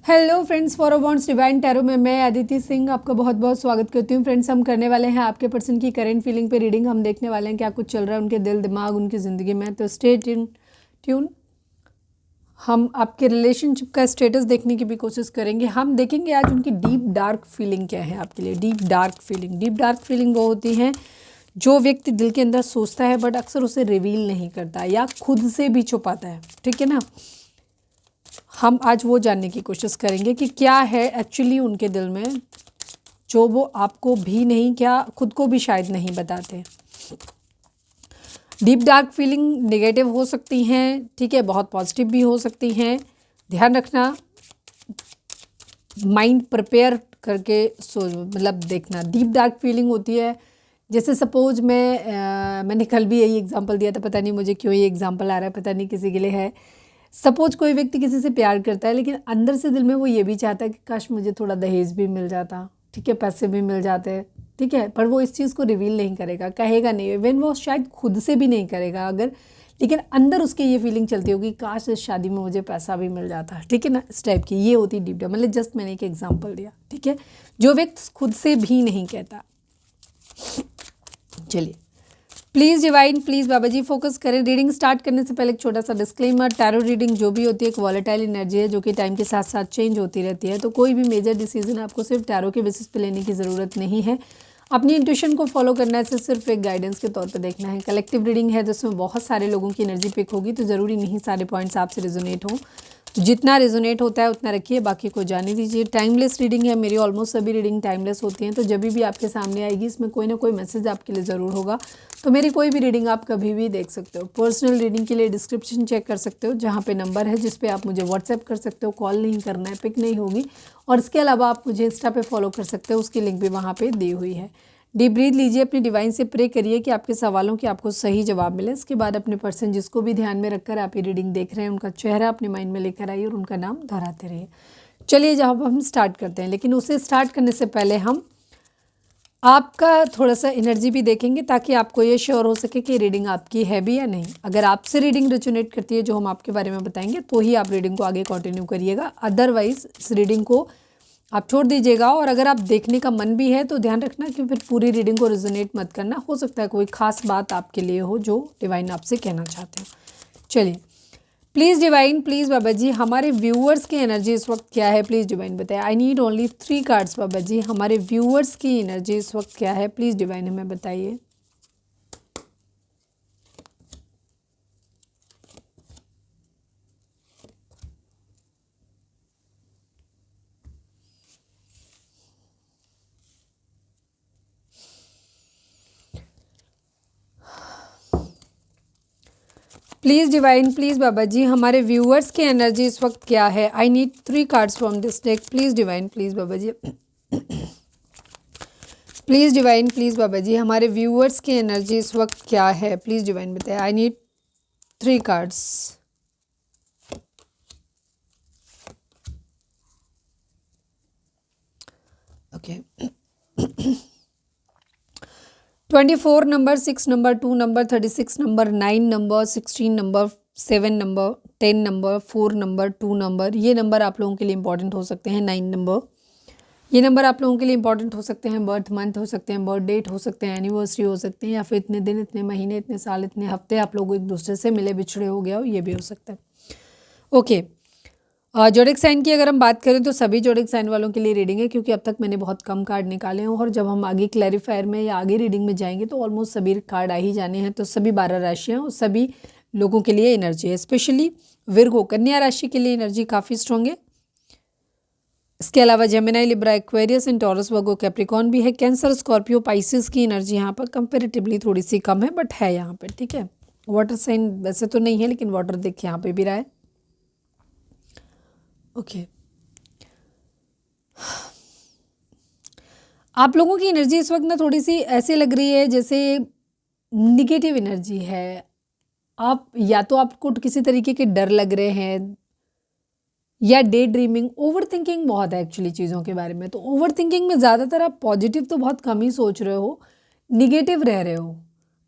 Hello friends, for a wants divine tarot में मैं अदिति सिंह आपका बहुत बहुत स्वागत करती हूँ। फ्रेंड्स, हम करने वाले हैं आपके पर्सन की करेंट फीलिंग पे रीडिंग। हम देखने वाले हैं क्या कुछ चल रहा है उनके दिल दिमाग उनकी ज़िंदगी में। तो स्टे ट्यून। हम आपके रिलेशनशिप का स्टेटस देखने की भी कोशिश करेंगे। हम देखेंगे आज उनकी डीप डार्क फीलिंग क्या है आपके लिए। डीप डार्क फीलिंग वो होती हैं जो व्यक्ति दिल के अंदर सोचता है बट अक्सर उसे रिवील नहीं करता या खुद से भी छुपाता है। ठीक है ना। हम आज वो जानने की कोशिश करेंगे कि क्या है एक्चुअली उनके दिल में जो वो आपको भी नहीं, क्या खुद को भी शायद नहीं बताते। डीप डार्क फीलिंग नेगेटिव हो सकती हैं, ठीक है, बहुत पॉजिटिव भी हो सकती हैं। ध्यान रखना, माइंड प्रिपेयर करके मतलब देखना। डीप डार्क फीलिंग होती है जैसे सपोज मैंने कल भी यही एग्जांपल दिया था, पता नहीं मुझे क्यों ये एग्जांपल आ रहा है, पता नहीं किसी के लिए है। सपोज कोई व्यक्ति किसी से प्यार करता है लेकिन अंदर से दिल में वो ये भी चाहता है कि काश मुझे थोड़ा दहेज भी मिल जाता, ठीक है, पैसे भी मिल जाते, ठीक है, पर वो इस चीज़ को रिवील नहीं करेगा, कहेगा नहीं, इवन वो शायद खुद से भी नहीं करेगा अगर, लेकिन अंदर उसकी ये फीलिंग चलती होगी काश इस शादी में मुझे पैसा भी मिल जाता, ठीक है ना। इस टाइप की ये होती डीप डाउन, मतलब जस्ट मैंने एक एग्जाम्पल दिया, ठीक है, जो व्यक्ति खुद से भी नहीं कहता। चलिए, प्लीज़ डिवाइन, प्लीज़ बाबा जी फोकस करें। रीडिंग स्टार्ट करने से पहले एक छोटा सा डिस्क्लेमर, टैरो रीडिंग जो भी होती है एक वॉलेटाइल एनर्जी है जो कि टाइम के साथ साथ चेंज होती रहती है। तो कोई भी मेजर डिसीजन आपको सिर्फ टैरो के बेसिस पे लेने की ज़रूरत नहीं है। अपनी इंट्यूशन को फॉलो करना है, सिर्फ एक गाइडेंस के तौर पर देखना है। कलेक्टिव रीडिंग है जिसमें बहुत सारे लोगों की एनर्जी पिक होगी, तो ज़रूरी नहीं सारे पॉइंट्स आपसे रेजोनेट हों। जितना रेजोनेट होता है उतना रखिए, बाकी को जाने दीजिए। टाइमलेस रीडिंग है, मेरी ऑलमोस्ट सभी रीडिंग टाइमलेस होती हैं, तो जब भी आपके सामने आएगी इसमें कोई ना कोई मैसेज आपके लिए ज़रूर होगा। तो मेरी कोई भी रीडिंग आप कभी भी देख सकते हो। पर्सनल रीडिंग के लिए डिस्क्रिप्शन चेक कर सकते हो, जहाँ पे नंबर है जिस पे आप मुझे व्हाट्सएप कर सकते हो। कॉल नहीं करना है, पिक नहीं होगी। और इसके अलावा आप मुझे इंस्टा पे फॉलो कर सकते हो, उसकी लिंक भी वहाँ पे दी हुई है। डीप ब्रीथ लीजिए, अपनी डिवाइन से प्रे करिए कि आपके सवालों के आपको सही जवाब मिले। इसके बाद अपने पर्सन जिसको भी ध्यान में रखकर आप ये रीडिंग देख रहे हैं उनका चेहरा अपने माइंड में लेकर आइए और उनका नाम दोहराते रहिए। चलिए, जब हम स्टार्ट करते हैं, लेकिन उसे स्टार्ट करने से पहले हम आपका थोड़ा सा एनर्जी भी देखेंगे ताकि आपको ये श्योर हो सके कि रीडिंग आपकी है भी या नहीं। अगर आपसे रीडिंग रेजोनेट करती है जो हम आपके बारे में बताएंगे तो ही आप रीडिंग को आगे कंटिन्यू करिएगा, अदरवाइज इस रीडिंग को आप छोड़ दीजिएगा। और अगर आप देखने का मन भी है तो ध्यान रखना कि फिर पूरी रीडिंग को रेजोनेट मत करना, हो सकता है कोई खास बात आपके लिए हो जो डिवाइन आपसे कहना चाहते हो। चलिए, प्लीज़ डिवाइन, प्लीज़ बाबा जी, हमारे व्यूअर्स की एनर्जी इस वक्त क्या है, प्लीज़ डिवाइन बताइए। आई नीड ओनली 3 कार्ड्स बाबा जी, हमारे व्यूअर्स की एनर्जी इस वक्त क्या है, प्लीज़ डिवाइन हमें बताइए। प्लीज़ डिवाइन, प्लीज़ बाबा जी, हमारे व्यूअर्स की एनर्जी इस वक्त क्या है। I need 3 cards from this deck, please divine, please Baba ji. Please divine, please बाबा जी, हमारे व्यूअर्स की एनर्जी इस वक्त क्या है, प्लीज़ डिवाइन बताइए। I need 3 cards. Okay. 24 number, 6 number, 2 number, 36 number, 9 number, 16 number, 7 number, 10 number, 4 number, 2 number, ये number आप लोगों के लिए इंपॉर्टेंट हो सकते हैं। 9 नंबर, ये नंबर आप लोगों के लिए इंपॉर्टेंट हो सकते हैं। बर्थ मंथ हो सकते हैं, बर्थ डेट हो सकते हैं, एनिवर्सरी हो सकते हैं, या फिर इतने दिन, इतने महीने, इतने साल, इतने हफ्ते आप लोग एक दूसरे से मिले बिछड़े हो गया हो, ये भी हो सकता है। ओके, जोडिक साइन की अगर हम बात करें तो सभी जोडिक साइन वालों के लिए रीडिंग है, क्योंकि अब तक मैंने बहुत कम कार्ड निकाले हैं और जब हम आगे क्लैरिफायर में या आगे रीडिंग में जाएंगे तो ऑलमोस्ट सभी कार्ड आ ही जाने हैं। तो सभी 12 राशियाँ और सभी लोगों के लिए एनर्जी है। स्पेशली विर्गो कन्या राशि के लिए एनर्जी काफ़ी स्ट्रॉन्ग है। इसके अलावा Gemini, Libra, Aquarius and taurus, Virgo, Capricorn भी है। कैंसर, स्कॉर्पियो, पाइसिस की एनर्जी यहाँ पर कंपेरेटिवली थोड़ी सी कम है, बट है यहाँ पर, ठीक है। वाटर साइन वैसे तो नहीं है लेकिन वाटर देख यहाँ पे भी रहा है। ओके, आप लोगों की एनर्जी इस वक्त ना थोड़ी सी ऐसे लग रही है जैसे निगेटिव एनर्जी है। आप या तो आपको किसी तरीके के डर लग रहे हैं या डे ड्रीमिंग, ओवर थिंकिंग बहुत है एक्चुअली चीज़ों के बारे में। तो ओवर थिंकिंग में ज़्यादातर आप पॉजिटिव तो बहुत कम ही सोच रहे हो, निगेटिव रह रहे हो,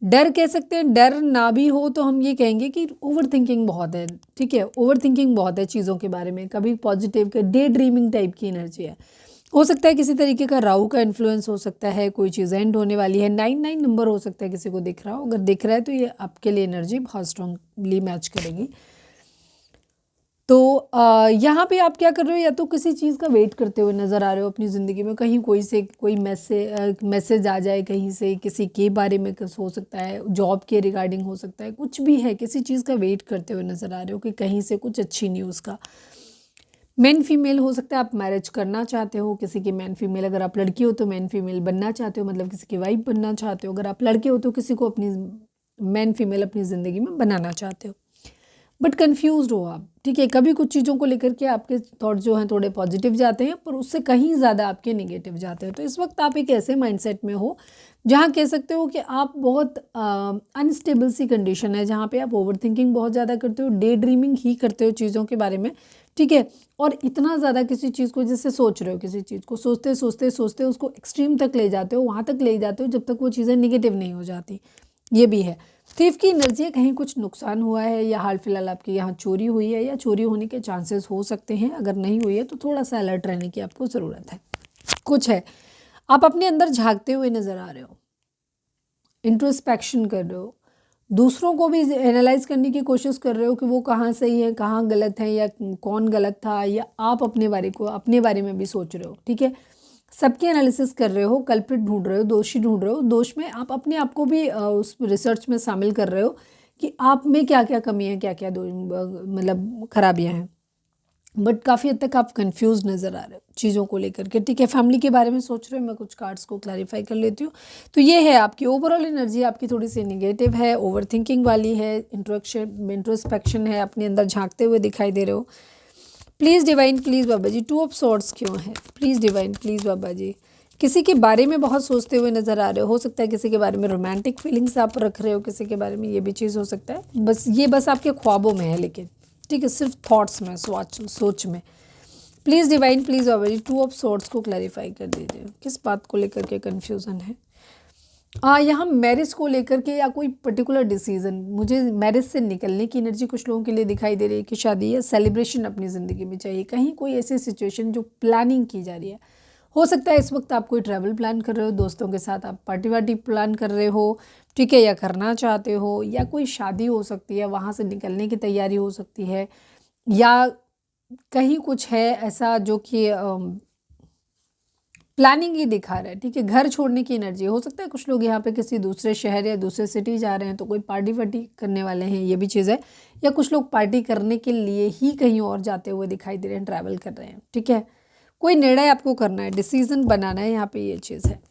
डर कह सकते हैं, डर ना भी हो तो हम ये कहेंगे कि ओवर थिंकिंग बहुत है, ठीक है, ओवर थिंकिंग बहुत है चीज़ों के बारे में, कभी पॉजिटिव का डे ड्रीमिंग टाइप की एनर्जी है। हो सकता है किसी तरीके का राहु का इन्फ्लुएंस हो सकता है, कोई चीज़ एंड होने वाली है, 99 नंबर हो सकता है किसी को दिख रहा हो, अगर दिख रहा है तो ये आपके लिए एनर्जी बहुत स्ट्रांगली मैच करेगी। तो यहाँ पे आप क्या कर रहे हो, या तो किसी चीज़ का वेट करते हुए नज़र आ रहे हो अपनी ज़िंदगी में, कहीं कोई मैसेज आ जाए कहीं से, किसी के बारे में कुछ हो सकता है, जॉब के रिगार्डिंग हो सकता है, कुछ भी है, किसी चीज़ का वेट करते हुए नज़र आ रहे हो कि कहीं से कुछ अच्छी न्यूज़ का। मैन फीमेल हो सकता है, आप मैरिज करना चाहते हो किसी की, मैन फीमेल, अगर आप लड़की हो तो मैन फीमेल बनना चाहते हो, मतलब किसी की वाइफ बनना चाहते हो, अगर आप लड़के हो तो किसी को अपनी मैन फीमेल अपनी ज़िंदगी में बनाना चाहते हो, बट कंफ्यूज्ड हो आप, ठीक है, कभी कुछ चीज़ों को लेकर के आपके थॉट जो हैं थोड़े पॉजिटिव जाते हैं, पर उससे कहीं ज़्यादा आपके नेगेटिव जाते हैं। तो इस वक्त आप एक ऐसे माइंडसेट में हो जहाँ कह सकते हो कि आप बहुत अनस्टेबल सी कंडीशन है, जहाँ पे आप ओवर थिंकिंग बहुत ज़्यादा करते हो, डे ड्रीमिंग ही करते हो चीज़ों के बारे में, ठीक है, और इतना ज़्यादा किसी चीज़ को जैसे सोच रहे हो, किसी चीज़ को सोचते सोचते सोचते उसको एक्सट्रीम तक ले जाते हो, वहाँ तक ले जाते हो जब तक वो चीज़ें निगेटिव नहीं हो जाती, ये भी है। थीफ की एनर्जी है, कहीं कुछ नुकसान हुआ है या हाल फिलहाल आपके यहाँ चोरी हुई है या चोरी होने के चांसेस हो सकते हैं, अगर नहीं हुई है तो थोड़ा सा अलर्ट रहने की आपको ज़रूरत है। कुछ है, आप अपने अंदर झांकते हुए नज़र आ रहे हो, इंट्रोस्पेक्शन कर रहे हो, दूसरों को भी एनालाइज करने की कोशिश कर रहे हो कि वो कहाँ सही है, कहाँ गलत है, या कौन गलत था, या आप अपने बारे में भी सोच रहे हो, ठीक है, सबकी एनालिसिस कर रहे हो, कल्प्रिट ढूंढ रहे हो, दोषी ढूंढ रहे हो, दोष में आप अपने आप को भी उस रिसर्च में शामिल कर रहे हो कि आप में क्या क्या कमी है, क्या क्या मतलब खराबियां हैं, बट काफ़ी हद तक आप कंफ्यूज नज़र आ रहे हो चीज़ों को लेकर के, ठीक है, फैमिली के बारे में सोच रहे हो। मैं कुछ कार्ड्स को क्लैरिफाई कर लेती हूँ। तो ये है आपकी ओवरऑल एनर्जी, आपकी थोड़ी सी निगेटिव है, ओवर थिंकिंग वाली है, इंट्रोस्पेक्शन है, अपने अंदर झांकते हुए दिखाई दे रहे हो। प्लीज़ डिवाइन, प्लीज़ बाबा जी, 2 ऑफ सॉर्ड्स क्यों है, प्लीज़ डिवाइन, प्लीज़ बाबा जी, किसी के बारे में बहुत सोचते हुए नज़र आ रहे हो सकता है किसी के बारे में रोमांटिक फीलिंग्स आप रख रहे हो किसी के बारे में, ये भी चीज़ हो सकता है, बस आपके ख्वाबों में है, लेकिन ठीक है, सिर्फ थॉट्स में, सोच में। प्लीज़ डिवाइन, प्लीज़ बाबा जी, 2 ऑफ सॉर्ड्स को क्लैरिफाई कर दीजिए, किस बात को लेकर के कन्फ्यूज़न है। यहाँ मैरिज को लेकर के या कोई पर्टिकुलर डिसीजन, मुझे मैरिज से निकलने की एनर्जी कुछ लोगों के लिए दिखाई दे रही है कि शादी या सेलिब्रेशन अपनी ज़िंदगी में चाहिए, कहीं कोई ऐसी सिचुएशन जो प्लानिंग की जा रही है। हो सकता है इस वक्त आप कोई ट्रैवल प्लान कर रहे हो, दोस्तों के साथ आप पार्टी वार्टी प्लान कर रहे हो, ठीक है, या करना चाहते हो, या कोई शादी हो सकती है, वहाँ से निकलने की तैयारी हो सकती है, या कहीं कुछ है ऐसा जो कि प्लानिंग ही दिखा रहा है, ठीक है, घर छोड़ने की एनर्जी हो सकता है, कुछ लोग यहाँ पे किसी दूसरे शहर या दूसरे सिटी जा रहे हैं तो कोई पार्टी वार्टी करने वाले हैं, ये भी चीज़ है, या कुछ लोग पार्टी करने के लिए ही कहीं और जाते हुए दिखाई दे रहे हैं, ट्रैवल कर रहे हैं, ठीक है, कोई निर्णय आपको करना है, डिसीजन बनाना है, यहाँ पे ये चीज़ है,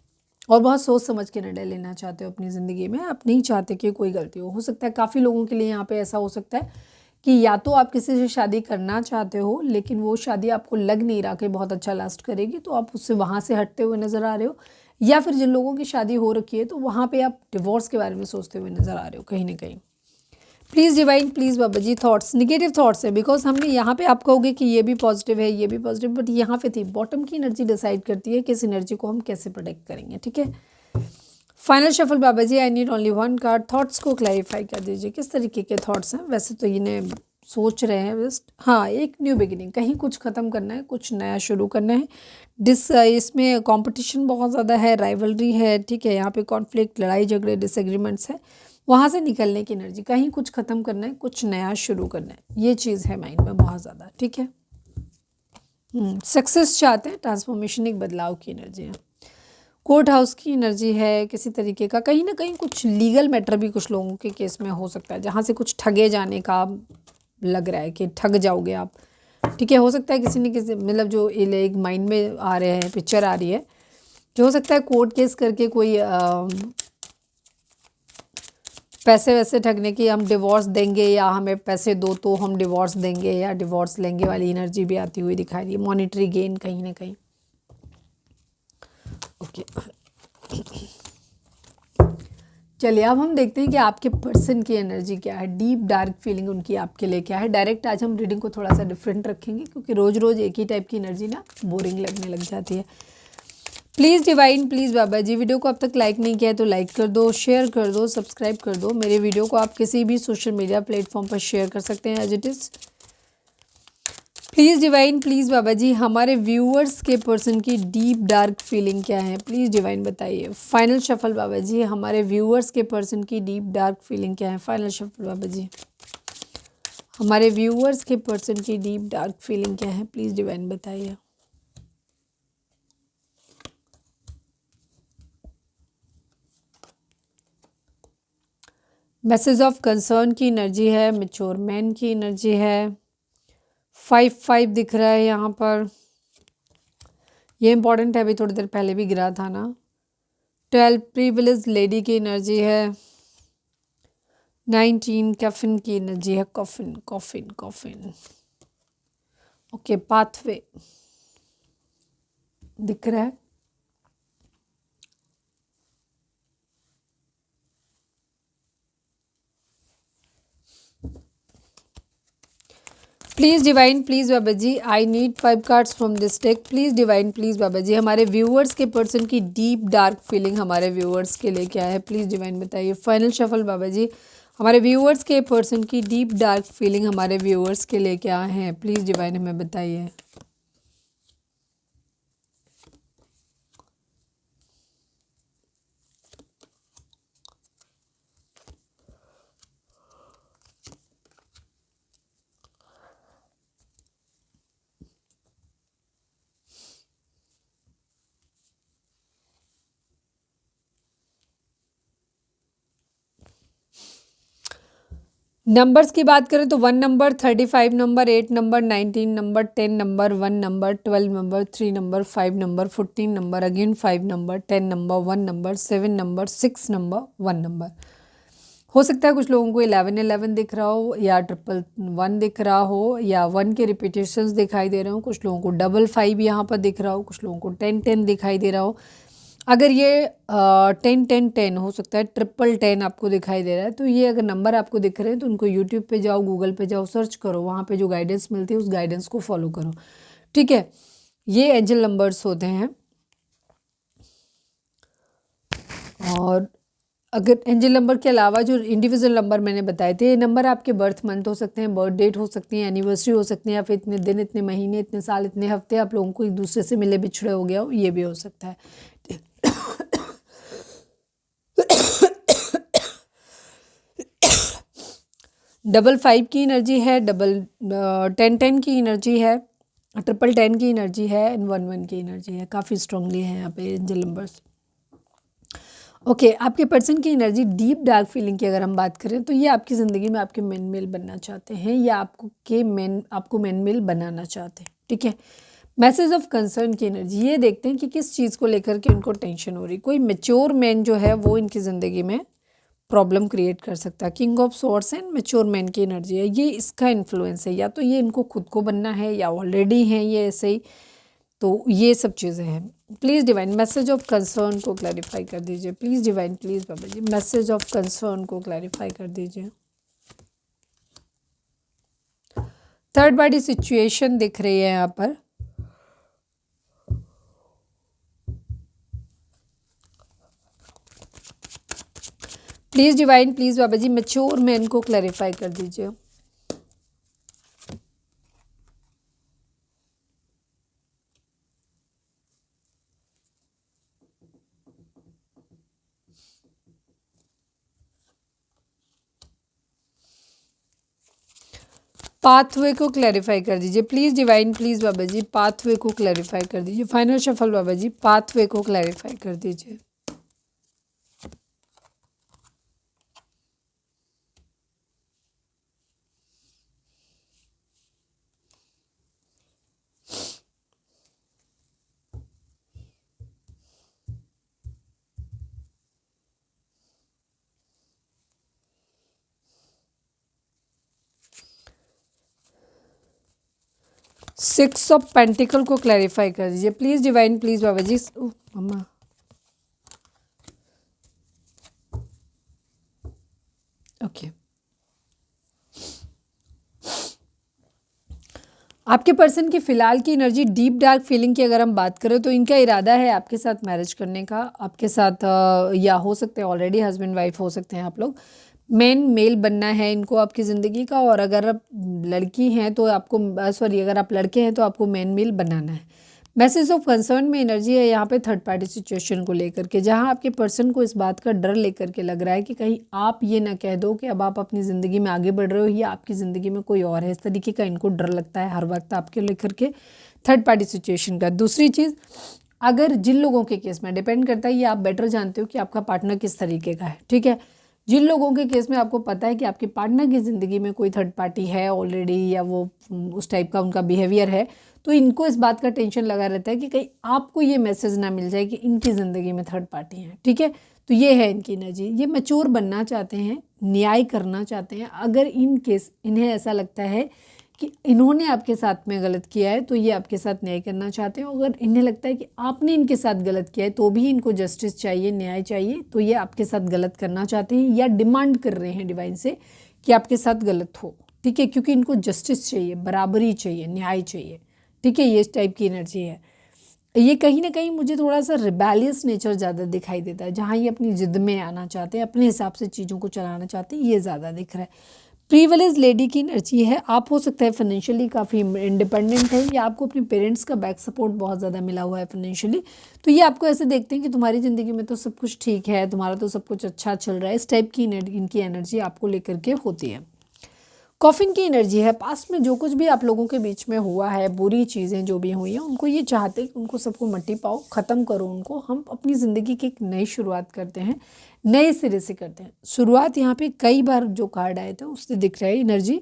और बहुत सोच समझ के निर्णय लेना चाहते हो अपनी ज़िंदगी में, आप नहीं चाहते कि कोई गलती हो सकता है काफ़ी लोगों के लिए यहाँ पे ऐसा हो सकता है कि या तो आप किसी से शादी करना चाहते हो लेकिन वो शादी आपको लग नहीं रहा कि बहुत अच्छा लास्ट करेगी, तो आप उससे वहाँ से हटते हुए नज़र आ रहे हो, या फिर जिन लोगों की शादी हो रखी है तो वहाँ पे आप डिवोर्स के बारे में सोचते हुए नज़र आ रहे हो कहीं ना कहीं। प्लीज़ डिवाइन, प्लीज़ बाबा जी, थॉट्स, निगेटिव थॉट्स है, बिकॉज हमने यहाँ पे आप कहोगे कि ये भी पॉजिटिव है, ये भी पॉजिटिव, बट यहाँ पे थी बॉटम की एनर्जी डिसाइड करती है कि इस एनर्जी को हम कैसे प्रोटेक्ट करेंगे, ठीक है। Final shuffle Baba ji, I need only 1 card, thoughts को क्लैरिफाई कर दीजिए, किस तरीके के थॉट्स हैं, वैसे तो इन्हें सोच रहे हैं जस्ट, हाँ, एक न्यू बिगिनिंग, कहीं कुछ ख़त्म करना है, कुछ नया शुरू करना है, इसमें कंपटीशन बहुत ज़्यादा है, राइवलरी है, ठीक है, यहाँ पे कॉन्फ्लिक्ट, लड़ाई झगड़े, डिसएग्रीमेंट्स है, वहाँ से निकलने की एनर्जी, कहीं कुछ ख़त्म करना है, कुछ नया शुरू करना है, ये चीज़ है माइंड में बहुत ज़्यादा, ठीक है। सक्सेस चाहते हैं, ट्रांसफॉर्मेशन, एक बदलाव की एनर्जी है, कोर्ट हाउस की एनर्जी है, किसी तरीके का कहीं ना कहीं कुछ लीगल मैटर भी कुछ लोगों के केस में हो सकता है, जहाँ से कुछ ठगे जाने का लग रहा है कि ठग जाओगे आप, ठीक है, हो सकता है किसी न किसी, मतलब जो एक माइंड में आ रहे हैं, पिक्चर आ रही है, जो हो सकता है कोर्ट केस करके कोई पैसे वैसे ठगने की, हम डिवोर्स देंगे या हमें पैसे दो तो हम डिवोर्स देंगे या डिवोर्स लेंगे वाली एनर्जी भी आती हुई दिखाई रही है, मॉनिटरी गेन कहीं ना कहीं, ओके। चलिए अब हम देखते हैं कि आपके पर्सन की एनर्जी क्या है, डीप डार्क फीलिंग उनकी आपके लिए क्या है। डायरेक्ट आज हम रीडिंग को थोड़ा सा डिफरेंट रखेंगे क्योंकि रोज़ रोज़ एक ही टाइप की एनर्जी ना बोरिंग लगने लग जाती है। प्लीज़ डिवाइन प्लीज़ बाबा जी, वीडियो को अब तक लाइक नहीं किया है तो लाइक कर दो, शेयर कर दो, सब्सक्राइब कर दो। मेरे वीडियो को आप किसी भी सोशल मीडिया प्लेटफॉर्म पर शेयर कर सकते हैं as it is. Please divine please बाबा जी, हमारे व्यूअर्स के पर्सन की डीप डार्क फीलिंग क्या है, प्लीज़ डिवाइन बताइए। फाइनल शफल बाबा जी, हमारे व्यूअर्स के पर्सन की डीप डार्क फीलिंग क्या है, फाइनल शफल बाबा जी। हमारे व्यूअर्स के पर्सन की डीप डार्क फीलिंग क्या है, प्लीज़ डिवाइन बताइए। मैसेज ऑफ कंसर्न की एनर्जी है, मैच्योर मैन की एनर्जी है। 5-5 दिख रहा है यहाँ पर, ये इंपॉर्टेंट है, अभी थोड़ी देर पहले भी गिरा था ना। 12 प्रिविलेज लेडी की एनर्जी है। 19 कैफिन की एनर्जी है, coffin coffin coffin. Okay, pathway दिख रहा है। Please divine please Baba ji, I need 5 cards from this deck. Please divine please बाबा जी, हमारे व्यूअर्स के पर्सन की डीप डार्क फीलिंग हमारे व्यूअर्स के लिए क्या है, प्लीज़ डिवाइन बताइए। फाइनल शफल बाबा जी, हमारे व्यूअर्स के पर्सन की डीप डार्क फीलिंग हमारे व्यूअर्स के लिए क्या है, प्लीज़ डिवाइन हमें बताइए। नंबर्स की बात करें तो 1 number, 35 number, 8 number, 19 number, 10 number, 1 number, 12 number, 3 number, 5 number, 14 number, again 5 number, 10 number, 1 number, 7 number, 6 number, 1 number. हो सकता है कुछ लोगों को 11-11 दिख रहा हो, या 111 दिख रहा हो, या 1 के रिपीटेशंस दिखाई दे रहे हो। कुछ लोगों को 55 यहाँ पर दिख रहा हो, कुछ लोगों को 10-10 दिखाई दे रहा हो। अगर ये 10-10-10 हो सकता है, 10-10 आपको दिखाई दे रहा है, तो ये अगर नंबर आपको दिख रहे हैं तो उनको यूट्यूब पे जाओ, गूगल पे जाओ, सर्च करो, वहाँ पे जो गाइडेंस मिलती है उस गाइडेंस को फॉलो करो, ठीक है। ये एंजल नंबर्स होते हैं। और अगर एंजल नंबर के अलावा जो इंडिविजुअल नंबर मैंने बताए थे, ये नंबर आपके बर्थ मंथ हो सकते हैं, बर्थ डेट हो सकती है, एनिवर्सरी हो सकती है, या फिर इतने दिन, इतने महीने, इतने साल, इतने हफ्ते आप लोगों को एक दूसरे से मिले बिछड़े हो गया हो, ये भी हो सकता है। 55 की एनर्जी है, 10-10 की एनर्जी है, 10-10 की एनर्जी है, एंड 11 की एनर्जी है। काफ़ी स्ट्रांगली है यहाँ पे एंजल नंबर्स। ओके, आपके पर्सन की एनर्जी डीप डार्क फीलिंग की अगर हम बात करें तो ये आपकी ज़िंदगी में आपके मेन मेल बनना चाहते हैं, या आपको मेन मेल बनाना चाहते हैं, ठीक है। मैसेज ऑफ कंसर्न की एनर्जी, ये देखते हैं कि किस चीज़ को लेकर के उनको टेंशन हो रही। कोई मेच्योर मैन जो है वो इनकी ज़िंदगी में प्रॉब्लम क्रिएट कर सकता है। King of swords and mature man की एनर्जी है, ये इसका इन्फ्लुएंस है, या तो ये इनको खुद को बनना है, या ऑलरेडी हैं ये ऐसे ही, तो ये सब चीज़ें हैं। Please divine message of concern को क्लैरिफाई कर दीजिए। प्लीज़ डिवाइन प्लीज़ बाबा जी, मैसेज ऑफ कंसर्न को क्लैरिफाई कर दीजिए। थर्ड पार्टी सिचुएशन दिख रही है यहाँ पर। प्लीज़ डिवाइन प्लीज़ बाबा जी, मैच्योर मैन को क्लैरिफाई कर दीजिए। पाथवे को क्लैरिफाई कर दीजिए। प्लीज़ डिवाइन प्लीज़ बाबा जी, पाथवे को क्लैरिफाई कर दीजिए। फाइनल शफल बाबा जी, पाथवे को क्लैरिफाई कर दीजिए। सिक्स ऑफ पेंटिकल को क्लैरिफाई कर दीजिए। प्लीज़ डिवाइन प्लीज़ बाबा जी। मम्मा, ओके। आपके पर्सन की फ़िलहाल की एनर्जी डीप डार्क फीलिंग की अगर हम बात करें तो इनका इरादा है आपके साथ मैरिज करने का, आपके साथ या हो सकते हैं ऑलरेडी हस्बैंड वाइफ हो सकते हैं आप लोग। मेन मेल बनना है इनको आपकी ज़िंदगी का, और अगर आप लड़की हैं तो आपको सॉरी अगर आप लड़के हैं तो आपको मेन मेल बनाना है। मैसेज ऑफ कंसर्न में एनर्जी है यहाँ पे थर्ड पार्टी सिचुएशन को लेकर के, जहाँ आपके पर्सन को इस बात का डर लेकर के लग रहा है कि कहीं आप ये ना कह दो कि अब आप अपनी ज़िंदगी में आगे बढ़ रहे हो या आपकी ज़िंदगी में कोई और है। इस तरीके का इनको डर लगता है हर वक्त आपके लेकर के थर्ड पार्टी सिचुएशन का। दूसरी चीज़, अगर जिन लोगों के केस में डिपेंड करता है, ये आप बेटर जानते हो कि आपका पार्टनर किस तरीके का है, ठीक है। जिन लोगों के केस में आपको पता है कि आपके पार्टनर की ज़िंदगी में कोई थर्ड पार्टी है ऑलरेडी, या वो उस टाइप का उनका बिहेवियर है, तो इनको इस बात का टेंशन लगा रहता है कि कहीं आपको ये मैसेज ना मिल जाए कि इनकी ज़िंदगी में थर्ड पार्टी है, ठीक है। तो ये है इनकी एनर्जी। ये मैच्योर बनना चाहते हैं, न्याय करना चाहते हैं। अगर इन केस इन्हें ऐसा लगता है कि इन्होंने आपके साथ में गलत किया है तो ये आपके साथ न्याय करना चाहते हैं। अगर इन्हें लगता है कि आपने इनके साथ गलत किया है तो भी इनको जस्टिस चाहिए, न्याय चाहिए, तो ये आपके साथ गलत करना चाहते हैं या डिमांड कर रहे हैं डिवाइन से कि आपके साथ गलत हो, ठीक है। क्योंकि इनको जस्टिस चाहिए, बराबरी चाहिए, न्याय चाहिए, ठीक है। ये इस टाइप की एनर्जी है। ये कहीं ना कहीं मुझे थोड़ा सा रिबेलियस नेचर ज़्यादा दिखाई देता है, जहाँ ये अपनी ज़िद में आना चाहते हैं, अपने हिसाब से चीज़ों को चलाना चाहते हैं, ये ज़्यादा दिख रहा है। प्रीविलेज लेडी की एनर्जी है। आप हो सकता है फाइनेंशियली काफ़ी इंडिपेंडेंट है, या आपको अपने पेरेंट्स का बैक सपोर्ट बहुत ज़्यादा मिला हुआ है फाइनेंशियली, तो ये आपको ऐसे देखते हैं कि तुम्हारी ज़िंदगी में तो सब कुछ ठीक है, तुम्हारा तो सब कुछ अच्छा चल रहा है। इस टाइप की इनकी एनर्जी आपको लेकर के होती है। कॉफिन की एनर्जी है। पास्ट में जो कुछ भी आप लोगों के बीच में हुआ है, बुरी चीज़ें जो भी हुई हैं, उनको ये चाहते हैं कि उनको सबको मट्टी पाओ, ख़त्म करो उनको। हम अपनी ज़िंदगी की एक नई शुरुआत करते हैं, नए सिरे से करते हैं शुरुआत। यहाँ पे कई बार जो कार्ड आए थे उससे दिख रहा है एनर्जी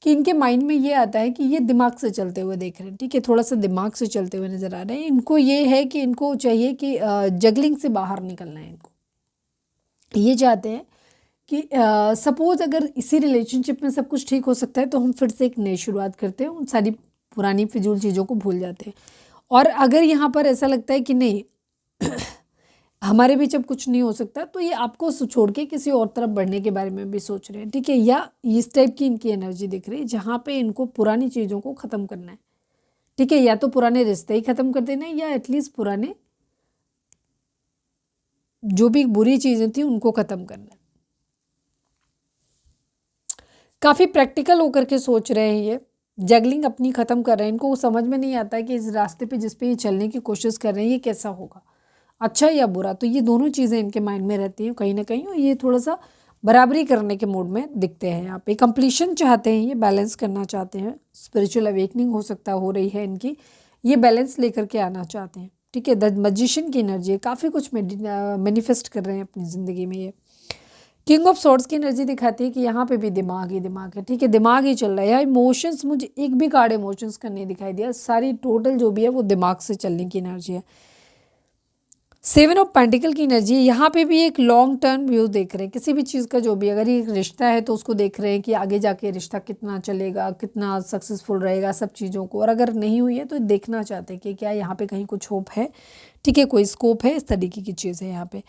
कि इनके माइंड में ये आता है कि ये दिमाग से चलते हुए देख रहे हैं, ठीक है। थोड़ा सा दिमाग से चलते हुए नज़र आ रहे हैं। इनको ये है कि इनको चाहिए कि जगलिंग से बाहर निकलना है। इनको ये चाहते हैं कि सपोज़ अगर इसी रिलेशनशिप में सब कुछ ठीक हो सकता है तो हम फिर से एक नई शुरुआत करते हैं, उन सारी पुरानी फिजूल चीज़ों को भूल जाते हैं। और अगर यहाँ पर ऐसा लगता है कि नहीं हमारे बीच अब कुछ नहीं हो सकता, तो ये आपको छोड़ के किसी और तरफ बढ़ने के बारे में भी सोच रहे हैं, ठीक है। या इस टाइप की इनकी एनर्जी दिख रही है, जहाँ पे इनको पुरानी चीज़ों को ख़त्म करना है, ठीक है। या तो पुराने रिश्ते ही ख़त्म कर देना है, या एटलीस्ट पुराने जो भी बुरी चीज़ें थी उनको ख़त्म करना है। काफ़ी प्रैक्टिकल होकर के सोच रहे हैं ये, जगलिंग अपनी ख़त्म कर रहे हैं। इनको समझ में नहीं आता है कि इस रास्ते पे जिस पे ये चलने की कोशिश कर रहे हैं ये कैसा होगा, अच्छा या बुरा। तो ये दोनों चीज़ें इनके माइंड में रहती हैं कहीं ना कहीं, और ये थोड़ा सा बराबरी करने के मूड में दिखते हैं। यहाँ पे कंप्लीशन चाहते हैं, ये बैलेंस करना चाहते हैं। स्पिरिचुअल अवेकनिंग हो सकता हो रही है इनकी, ये बैलेंस लेकर के आना चाहते हैं, ठीक है। द मैजिशियन की एनर्जी है। काफ़ी कुछ मैनिफेस्ट कर रहे हैं अपनी ज़िंदगी में ये। किंग ऑफ सॉर्ड्स की एनर्जी दिखाती है कि यहाँ पे भी दिमाग ही दिमाग है, ठीक है। दिमाग ही चल रहा है। इमोशंस, मुझे एक भी कार्ड इमोशंस का नहीं दिखाई दिया, सारी टोटल जो भी है वो दिमाग से चलने की एनर्जी है। सेवन ऑफ पेंटिकल की एनर्जी है। यहाँ पे भी एक लॉन्ग टर्म व्यू देख रहे हैं किसी भी चीज़ का, जो भी अगर ये एक रिश्ता है तो उसको देख रहे हैं कि आगे जाके रिश्ता कितना चलेगा, कितना सक्सेसफुल रहेगा, सब चीज़ों को। और अगर नहीं हुई है तो देखना चाहते हैं कि क्या यहाँ पे कहीं कुछ होप है, ठीक है, कोई स्कोप है, इस तरीके की चीज़ है यहाँ पे।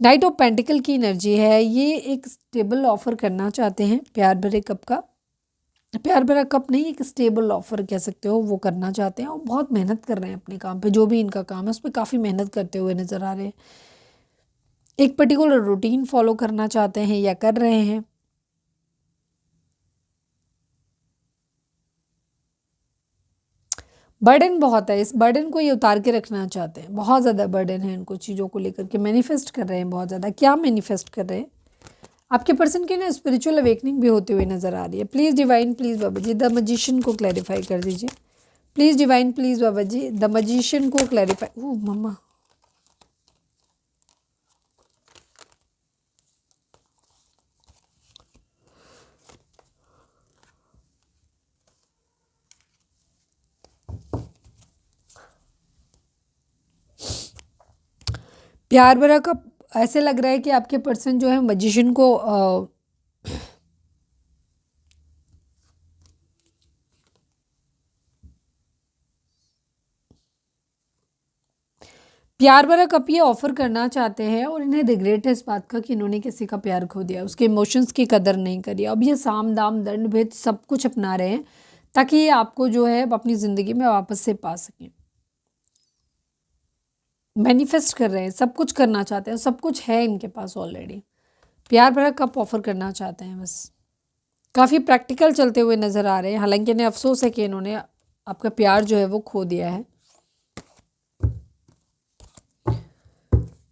नाइट ऑफ पेंटिकल की एनर्जी है। ये एक स्टेबल ऑफर करना चाहते हैं, प्यार भरे कप का, प्यार भरा कप नहीं, एक स्टेबल ऑफर कह सकते हो, वो करना चाहते हैं। और बहुत मेहनत कर रहे हैं अपने काम पे, जो भी इनका काम है उस पर काफ़ी मेहनत करते हुए नज़र आ रहे हैं। एक पर्टिकुलर रूटीन फॉलो करना चाहते हैं या कर रहे हैं। बर्डन बहुत है, इस बर्डन को ये उतार के रखना चाहते हैं। बहुत ज़्यादा बर्डन है इनको चीज़ों को लेकर के, मैनिफेस्ट कर रहे हैं बहुत ज़्यादा। क्या मैनिफेस्ट कर रहे हैं? आपके पर्सन की ना स्पिरिचुअल अवेकनिंग भी होते हुए नज़र आ रही है। प्लीज़ डिवाइन, प्लीज़ बाबा जी द मैजिशियन को क्लैरिफाई कर दीजिए। प्लीज़ डिवाइन, प्लीज़ बाबा जी द मैजिशियन को क्लैरिफाई। ओह मम्मा, प्यार भरा कप। ऐसे लग रहा है कि आपके पर्सन जो है मैजिशियन को प्यार भरा कप ये ऑफर करना चाहते हैं, और इन्हें रिग्रेट है इस बात का कि इन्होंने किसी का प्यार खो दिया, उसके इमोशंस की कदर नहीं करी। अब ये साम दाम दंड भेद सब कुछ अपना रहे हैं ताकि ये आपको जो है अपनी ज़िंदगी में वापस से पा सकें। मैनिफेस्ट कर रहे हैं, सब कुछ करना चाहते हैं, सब कुछ है इनके पास ऑलरेडी। प्यार भरा कप ऑफर करना चाहते हैं बस। काफ़ी प्रैक्टिकल चलते हुए नज़र आ रहे हैं, हालांकि इन्हें अफसोस है कि इन्होंने आपका प्यार जो है वो खो दिया है।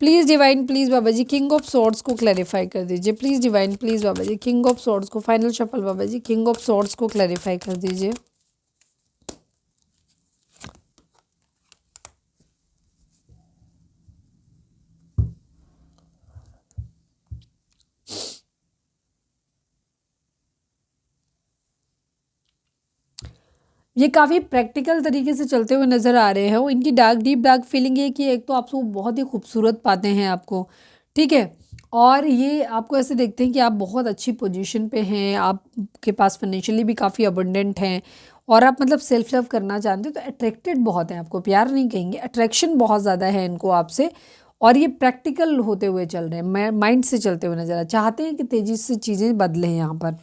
Please divine, please Baba ji king of swords को क्लैरिफाई कर दीजिए। Please divine, please Baba ji king of swords को, final shuffle Baba ji king of swords को क्लैरिफाई कर दीजिए। ये काफ़ी प्रैक्टिकल तरीके से चलते हुए नज़र आ रहे हैं। वो इनकी डार्क डीप डार्क फीलिंग है कि एक तो आपको बहुत ही खूबसूरत पाते हैं आपको, ठीक है, और ये आपको ऐसे देखते हैं कि आप बहुत अच्छी पोजीशन पे हैं, आपके पास फाइनेंशियली भी काफ़ी अबंडेंट हैं और आप मतलब सेल्फ लव करना जानते हो, तो अट्रैक्टेड बहुत हैं आपको, प्यार नहीं कहेंगे, अट्रैक्शन बहुत ज़्यादा है इनको आपसे। और ये प्रैक्टिकल होते हुए चल रहे हैं, माइंड से चलते हुए नज़र आ, चाहते हैं कि तेज़ी से चीज़ें बदलें। यहाँ पर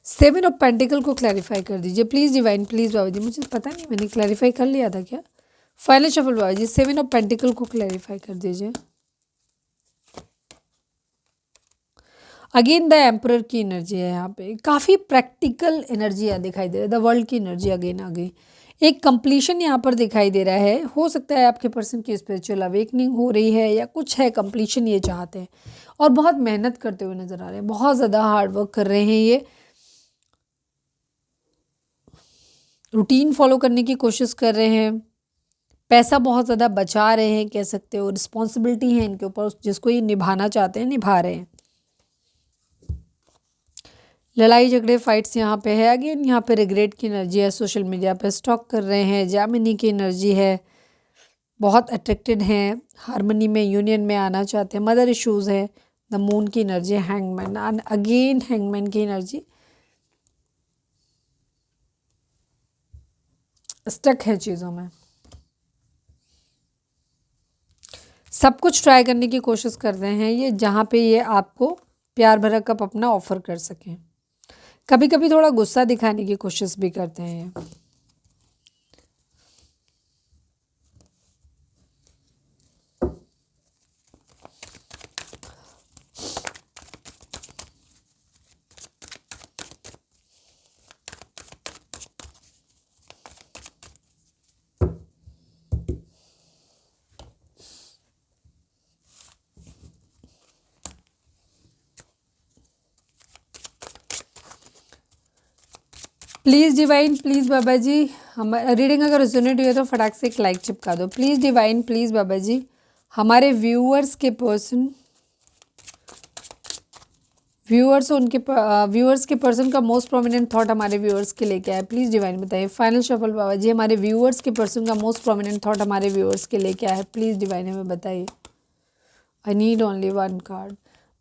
7 ऑफ पेंटिकल को क्लैरिफाई कर दीजिए प्लीज़ डिवाइन, प्लीज़ बाबा जी। मुझे पता नहीं मैंने क्लैरिफाई कर लिया था क्या। फाइनल शफल बाबा जी 7 ऑफ पेंटिकल को क्लैरिफाई कर दीजिए। अगेन द एम्परर की एनर्जी है यहाँ पे, काफ़ी प्रैक्टिकल एनर्जी है दिखाई दे रहा है। द वर्ल्ड की एनर्जी अगेन अगेन, एक कंप्लीशन यहाँ पर दिखाई दे रहा है। हो सकता है आपके पर्सन की स्पिरिचुअल अवेकनिंग हो रही है या कुछ है, कंप्लीशन ये चाहते हैं और बहुत मेहनत करते हुए नज़र आ रहे हैं, बहुत ज़्यादा हार्ड वर्क कर रहे हैं। ये रूटीन फॉलो करने की कोशिश कर रहे हैं, पैसा बहुत ज़्यादा बचा रहे हैं कह सकते हो, रिस्पॉन्सिबिलिटी है इनके ऊपर जिसको ये निभाना चाहते हैं, निभा रहे हैं। लड़ाई झगड़े फाइट्स यहाँ पे है। अगेन यहाँ पे रिग्रेट की एनर्जी है, सोशल मीडिया पे स्टॉक कर रहे हैं, जामिनी की एनर्जी है, बहुत अट्रैक्टेड हैं, हारमोनी में यूनियन में आना चाहते हैं, मदर इश्यूज़ है। द मून की एनर्जी, हैंगमैन, अगेन हैंगमैन की एनर्जी, स्टक है चीज़ों में, सब कुछ ट्राई करने की कोशिश कर रहे हैं ये, जहाँ पे ये आपको प्यार भरा कप अपना ऑफर कर सकें। कभी कभी थोड़ा गुस्सा दिखाने की कोशिश भी करते हैं ये। प्लीज़ डिवाइन, प्लीज़ बाबा जी, हम रीडिंग अगर रेजोनेट हुई है तो फटाक से एक लाइक चिपका दो। प्लीज़ डिवाइन, प्लीज़ बाबा जी, हमारे व्यूअर्स के पर्सन का मोस्ट प्रोमिनेंट थॉट हमारे व्यूअर्स के लेके आए। प्लीज़ डिवाइन बताइए। फाइनल शफल बाबा जी, हमारे व्यूअर्स के पर्सन का मोस्ट प्रोमिनेंट थॉट हमारे व्यूअर्स के लेके आए। प्लीज़ डिवाइन हमें बताइए। I need only 1 card.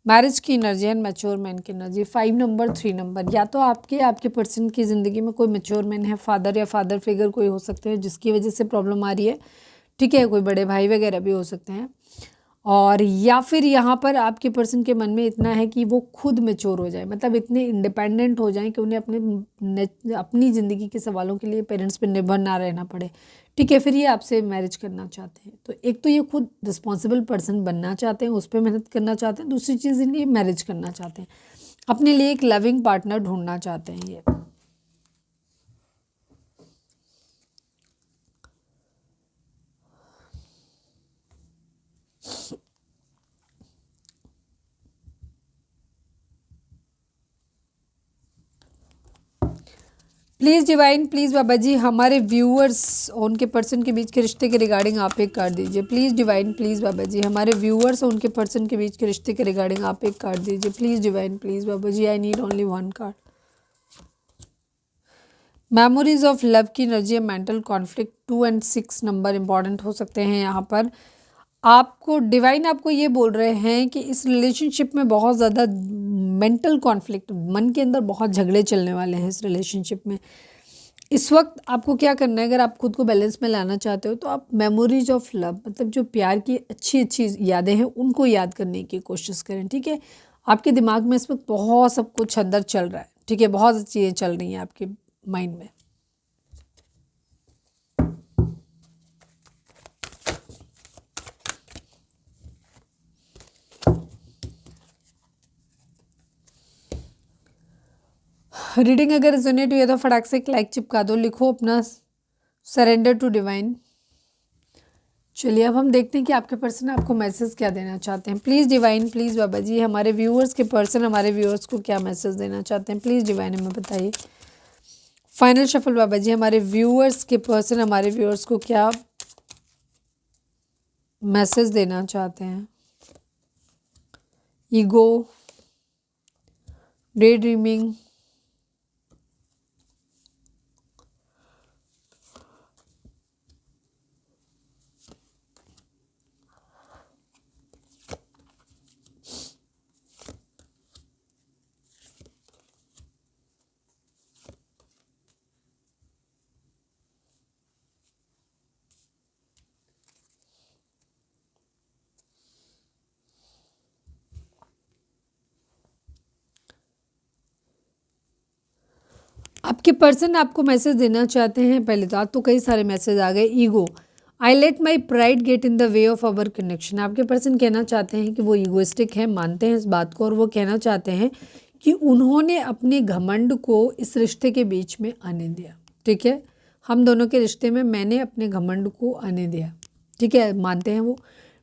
Marriage की एनर्जी एंड मैच्योर मैन की एनर्जी, 5 नंबर 3 नंबर, या तो आपके पर्सन की ज़िंदगी में कोई मैच्योर मैन है, फादर या फादर फिगर कोई हो सकते हैं जिसकी वजह से प्रॉब्लम आ रही है, ठीक है, कोई बड़े भाई वगैरह भी हो सकते हैं। और या फिर यहाँ पर आपके पर्सन के मन में इतना है कि वो खुद मैच्योर हो जाए, मतलब इतने इंडिपेंडेंट हो जाएं कि उन्हें अपनी ज़िंदगी के सवालों के लिए पेरेंट्स पे निर्भर ना रहना पड़े, ठीक है, फिर ये आपसे मैरिज करना चाहते हैं। तो एक तो ये खुद रिस्पॉन्सिबल पर्सन बनना चाहते हैं, उस पर मेहनत करना चाहते हैं, दूसरी चीज़ इन्हें मैरिज करना चाहते हैं, अपने लिए एक लविंग पार्टनर ढूंढना चाहते हैं ये। प्लीज़ डिवाइन, प्लीज़ बाबा जी, हमारे व्यूअर्स और उनके पर्सन के बीच के रिश्ते के रिगार्डिंग आप एक कार्ड दीजिए। प्लीज़ डिवाइन, प्लीज़ बाबा जी, हमारे व्यूअर्स और उनके पर्सन के बीच के रिश्ते के रिगार्डिंग आप एक कार्ड दीजिए। Please divine, please Baba ji, I need only 1 card. Memories of love की एनर्जी, मेंटल कॉन्फ्लिक्ट, 2 और 6 नंबर इंपॉर्टेंट हो सकते हैं यहाँ पर। आपको डिवाइन आपको ये बोल रहे हैं कि इस रिलेशनशिप में बहुत ज़्यादा मेंटल कॉन्फ्लिक्ट, मन के अंदर बहुत झगड़े चलने वाले हैं इस रिलेशनशिप में। इस वक्त आपको क्या करना है, अगर आप खुद को बैलेंस में लाना चाहते हो तो आप मेमोरीज ऑफ लव, मतलब जो प्यार की अच्छी अच्छी यादें हैं उनको याद करने की कोशिश करें, ठीक है। आपके दिमाग में इस वक्त बहुत सब कुछ अंदर चल रहा है, ठीक है, बहुत चीज़ें चल रही हैं आपके माइंड में। रीडिंग अगर रेजोनेट हुई है तो फटाक से एक लाइक चिपका दो, लिखो अपना सरेंडर टू डिवाइन। चलिए अब हम देखते हैं कि आपके पर्सन आपको मैसेज क्या देना चाहते हैं। प्लीज़ डिवाइन, प्लीज़ बाबा जी, हमारे व्यूअर्स के पर्सन हमारे व्यूअर्स को क्या मैसेज देना चाहते हैं, प्लीज़ डिवाइन हमें बताइए। फाइनल शफल बाबा जी, हमारे व्यूअर्स के पर्सन हमारे व्यूअर्स को क्या मैसेज देना चाहते हैं। ईगो, डे ड्रीमिंग, आपके पर्सन आपको मैसेज देना चाहते हैं। पहले तो आज तो कई सारे मैसेज आ गए। Ego, I let my pride get in the way of our connection. आपके पर्सन कहना चाहते हैं कि वो ईगोइस्टिक है, मानते हैं इस बात को, और वो कहना चाहते हैं कि उन्होंने अपने घमंड को इस रिश्ते के बीच में आने दिया। ठीक है, हम दोनों के रिश्ते में मैंने अपने घमंड को आने दिया। ठीक है, मानते हैं वो।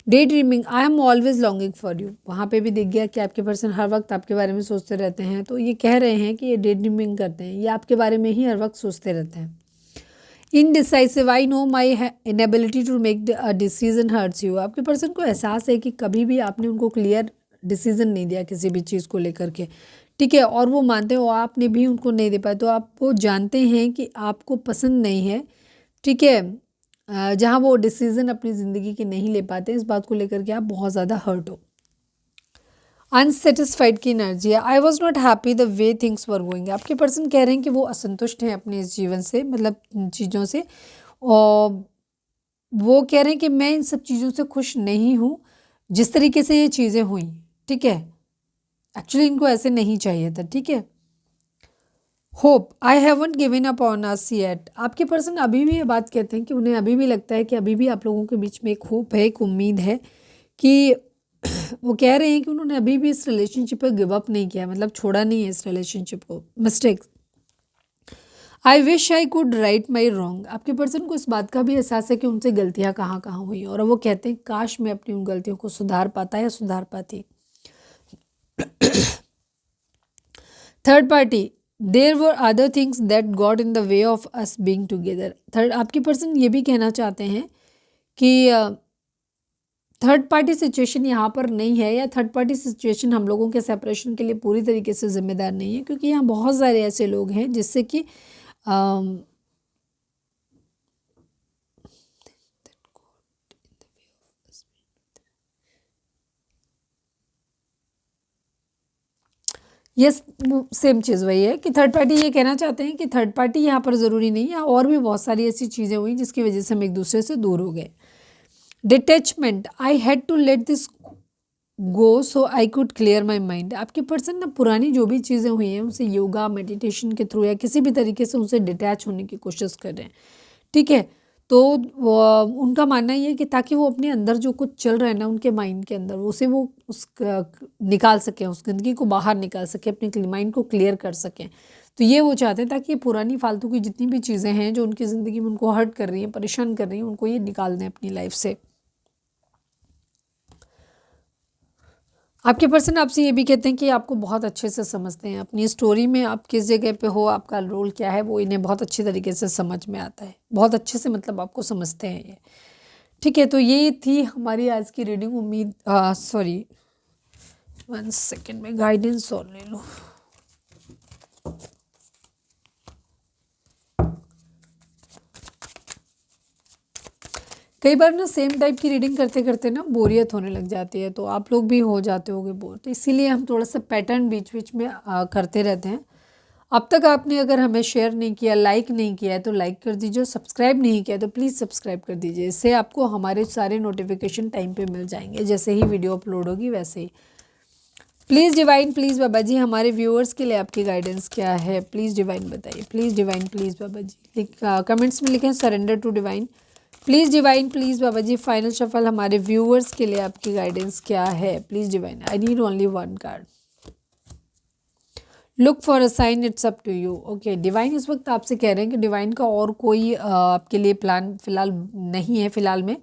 Day dreaming, I am always longing for you. वहाँ पे भी दिख गया कि आपके पर्सन हर वक्त आपके बारे में सोचते रहते हैं। तो ये कह रहे हैं कि ये डे ड्रीमिंग करते हैं, ये आपके बारे में ही हर वक्त सोचते रहते हैं। Indecisive, I know my inability to make a decision hurts you. आपके पर्सन को एहसास है कि कभी भी आपने उनको क्लियर डिसीजन नहीं दिया किसी भी चीज़ को लेकर के। ठीक है, और वो मानते हो आपने भी उनको नहीं दे पाया। तो आप वो जानते हैं कि आपको पसंद नहीं है। ठीक है, जहाँ वो डिसीज़न अपनी ज़िंदगी के नहीं ले पाते, इस बात को लेकर के आप बहुत ज़्यादा हर्ट हो। अनसेटिस्फाइड की एनर्जी है। I was not happy the way things were going. आपके पर्सन कह रहे हैं कि वो असंतुष्ट हैं अपने इस जीवन से, मतलब चीज़ों से, और वो कह रहे हैं कि मैं इन सब चीज़ों से खुश नहीं हूँ जिस तरीके से ये चीज़ें हुई। ठीक है, एक्चुअली इनको ऐसे नहीं चाहिए था। ठीक है, hope, I haven't given up on us yet. आपके पर्सन अभी भी ये बात कहते हैं कि उन्हें अभी भी लगता है कि अभी भी आप लोगों के बीच में एक होप है, एक उम्मीद है कि वो कह रहे हैं कि उन्होंने अभी भी इस रिलेशनशिप पर गिव अप नहीं किया, मतलब छोड़ा नहीं है इस रिलेशनशिप को। Mistake, I wish I could write my wrong. आपके पर्सन को इस बात का भी एहसास है कि उनसे गलतियाँ कहाँ कहाँ हुई, और वो कहते हैं काश मैं अपनी उन गलतियों को सुधार पाता या सुधार पाती। Third party, there were other things that got in the way of us being together. Third, आपके पर्सन ये भी कहना चाहते हैं कि थर्ड पार्टी सिचुएशन यहाँ पर नहीं है, या थर्ड पार्टी सिचुएशन हम लोगों के सेपरेशन के लिए पूरी तरीके से जिम्मेदार नहीं है, क्योंकि यहाँ बहुत सारे ऐसे लोग हैं जिससे कि यस, सेम चीज़ वही है कि थर्ड पार्टी ये कहना चाहते हैं कि थर्ड पार्टी यहाँ पर ज़रूरी नहीं है, और भी बहुत सारी ऐसी चीज़ें हुई जिसकी वजह से हम एक दूसरे से दूर हो गए। Detachment, I had to let this go so I could clear my mind. आपके पर्सन ना पुरानी जो भी चीज़ें हुई हैं उनसे योगा मेडिटेशन के थ्रू या किसी भी तरीके से उनसे डिटैच होने की कोशिश कर रहे हैं। ठीक है, तो उनका मानना ये है कि ताकि वो अपने अंदर जो कुछ चल रहा है ना उनके माइंड के अंदर, उसे वो उस निकाल सकें, उस गंदगी को बाहर निकाल सकें, अपने माइंड को क्लियर कर सकें। तो ये वो चाहते हैं ताकि ये पुरानी फालतू की जितनी भी चीज़ें हैं जो उनकी ज़िंदगी में उनको हर्ट कर रही हैं, परेशान कर रही हैं, उनको ये निकाल दें अपनी लाइफ से। आपके पर्सन आपसे ये भी कहते हैं कि आपको बहुत अच्छे से समझते हैं, अपनी स्टोरी में आप किस जगह पे हो, आपका रोल क्या है, वो इन्हें बहुत अच्छी तरीके से समझ में आता है, बहुत अच्छे से, मतलब आपको समझते हैं ये। ठीक है, तो ये थी हमारी आज की रीडिंग। उम्मीद, सॉरी 1 सेकेंड में गाइडेंस और ले लो। कई बार ना सेम टाइप की रीडिंग करते करते ना बोरियत होने लग जाती है, तो आप लोग भी हो जाते होगे बोर, तो इसीलिए हम थोड़ा सा पैटर्न बीच बीच में करते रहते हैं। अब तक आपने अगर हमें शेयर नहीं किया, लाइक नहीं किया है तो लाइक कर दीजिए, सब्सक्राइब नहीं किया तो प्लीज़ सब्सक्राइब कर दीजिए। इससे आपको हमारे सारे नोटिफिकेशन टाइम पे मिल जाएंगे, जैसे ही वीडियो अपलोड होगी वैसे ही। प्लीज़ डिवाइन प्लीज़ बाबा जी हमारे व्यूअर्स के लिए आपकी गाइडेंस क्या है, प्लीज़ डिवाइन बताइए, प्लीज़ डिवाइन प्लीज़ बाबा जी कमेंट्स में लिखें surrender to divine. Please divine please बाबा जी फाइनल शफल हमारे व्यूअर्स के लिए आपकी गाइडेंस क्या है, please divine I need only one card. Look for a sign, it's up to you. Okay divine इस वक्त आपसे कह रहे हैं कि डिवाइन का और कोई आपके लिए प्लान फिलहाल नहीं है। फिलहाल में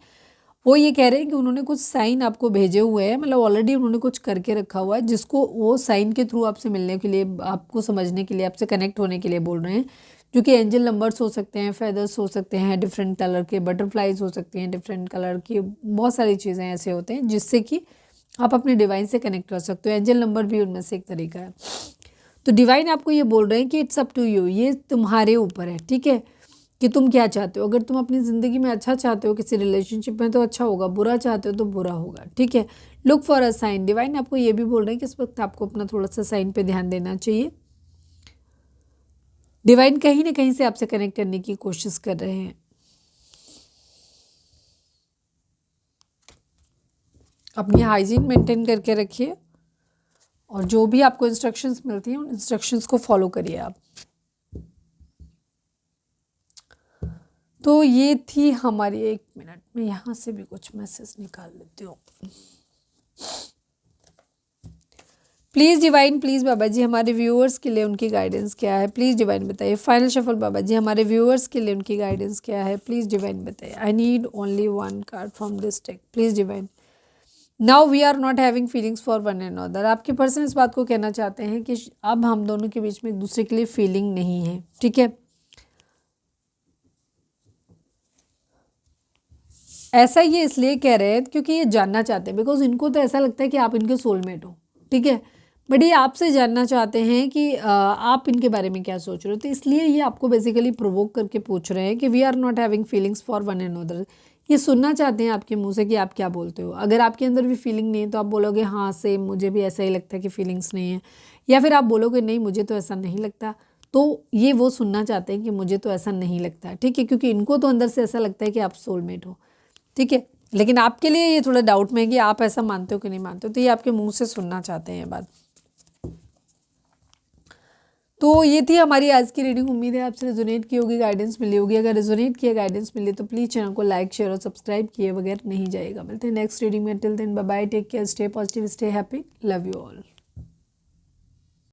वो ये कह रहे हैं कि उन्होंने कुछ साइन आपको भेजे हुए हैं, मतलब ऑलरेडी उन्होंने कुछ करके रखा हुआ है जिसको वो साइन के थ्रू आपसे मिलने के लिए, आपको समझने के लिए, आपसे कनेक्ट होने के लिए बोल रहे हैं। जो कि एंजल नंबर्स हो सकते हैं, फेदर्स हो सकते हैं, डिफरेंट कलर के बटरफ्लाइज हो सकती हैं, डिफरेंट कलर की बहुत सारी चीज़ें ऐसे होते हैं जिससे कि आप अपने डिवाइन से कनेक्ट कर सकते हो। एंजल नंबर भी उनमें से एक तरीका है। तो डिवाइन आपको ये बोल रहे हैं कि इट्स अप टू यू, ये तुम्हारे ऊपर है, ठीक है, कि तुम क्या चाहते हो। अगर तुम अपनी ज़िंदगी में अच्छा चाहते हो, किसी रिलेशनशिप में, तो अच्छा होगा, बुरा चाहते हो तो बुरा होगा, ठीक है। Look for a sign, divine आपको ये भी बोल रहे हैं कि इस वक्त आपको अपना थोड़ा सा साइन पे ध्यान देना चाहिए। डिवाइन कहीं ना कहीं से आपसे कनेक्ट करने की कोशिश कर रहे हैं। अपनी हाइजीन मेंटेन करके रखिए और जो भी आपको इंस्ट्रक्शंस मिलती हैं उन इंस्ट्रक्शंस को फॉलो करिए आप। तो ये थी हमारी, एक मिनट में यहाँ से भी कुछ मैसेज निकाल लेती हूँ। प्लीज़ डिवाइन प्लीज़ बाबा जी हमारे व्यूअर्स के लिए उनकी गाइडेंस क्या है, प्लीज़ डिवाइन बताइए। फाइनल शफल बाबा जी हमारे व्यूअर्स के लिए उनकी गाइडेंस क्या है, प्लीज़ डिवाइन बताइए। I need only one card from this deck, please divine. Now we are not having feelings for one and other. आपके पर्सन इस बात को कहना चाहते हैं कि अब हम दोनों के बीच में एक दूसरे के लिए फीलिंग नहीं है, ठीक है। ऐसा ये इसलिए कह रहे हैं क्योंकि ये जानना चाहते हैं, बिकॉज इनको तो ऐसा लगता है कि आप इनके सोलमेट हो, ठीक है। बट ये आपसे जानना चाहते हैं कि आप इनके बारे में क्या सोच रहे हो। तो इसलिए ये आपको बेसिकली प्रोवोक करके पूछ रहे हैं कि we are not having feelings for one and other. ये सुनना चाहते हैं आपके मुंह से कि आप क्या बोलते हो। अगर आपके अंदर भी फीलिंग नहीं है तो आप बोलोगे हाँ सेम, मुझे भी ऐसा ही लगता है कि फीलिंग्स नहीं है, या फिर आप बोलोगे नहीं मुझे तो ऐसा नहीं लगता। तो ये वो सुनना चाहते हैं कि मुझे तो ऐसा नहीं लगता, ठीक है, क्योंकि इनको तो अंदर से ऐसा लगता है कि आप सोलमेट हो, ठीक है। लेकिन आपके लिए ये थोड़ा डाउट में है कि आप ऐसा मानते हो कि नहीं मानते हो। तो ये आपके मुंह से सुनना चाहते हैं ये बात। तो ये थी हमारी आज की रीडिंग। उम्मीद है आपसे रेजोनेट की होगी, गाइडेंस मिली होगी। अगर रेजोनेट किया, गाइडेंस मिली तो प्लीज़ चैनल को लाइक शेयर और सब्सक्राइब किए बगैर नहीं जाएगा। मिलते हैं नेक्स्ट रीडिंग में। Till then bye bye, take care, stay positive, stay happy, love you all.